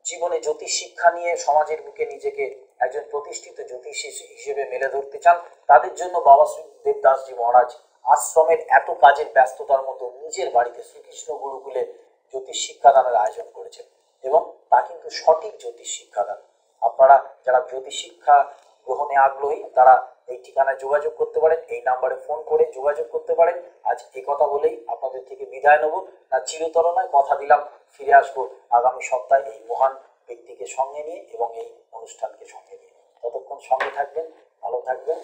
জীবনে জ্যোতিষ শিক্ষা নিয়ে সমাজের বুকে নিজেকে একজন প্রতিষ্ঠিত জ্যোতিষী হিসেবে মেলে ধরতে চান, তাদের জন্য বাবা শ্রী দেবদাসজি মহারাজ আশ্রমের এত কাজের ব্যস্ততার মধ্যে নিজের বাড়িতে শ্রীকৃষ্ণ গুরুকুলে জ্যোতিষ শিক্ষাদানের আয়োজন করেছেন এবং তা কিন্তু সঠিক জ্যোতিষ শিক্ষাদান। আপনারা যারা জ্যোতিষ শিক্ষা গ্রহণে আগ্রহী তারা এই ঠিকানায় যোগাযোগ করতে পারেন, এই নাম্বারে ফোন করে যোগাযোগ করতে পারেন। আজ এই কথা বলেই আপনাদের থেকে বিদায় নেব, না চিরতর নয়, কথা দিলাম ফিরে আসবো আগামী সপ্তাহে এই মহান ব্যক্তিকে সঙ্গে নিয়ে এবং এই অনুষ্ঠানকে সঙ্গে নিয়ে। ততক্ষণ সঙ্গে থাকবেন, ভালো থাকবেন।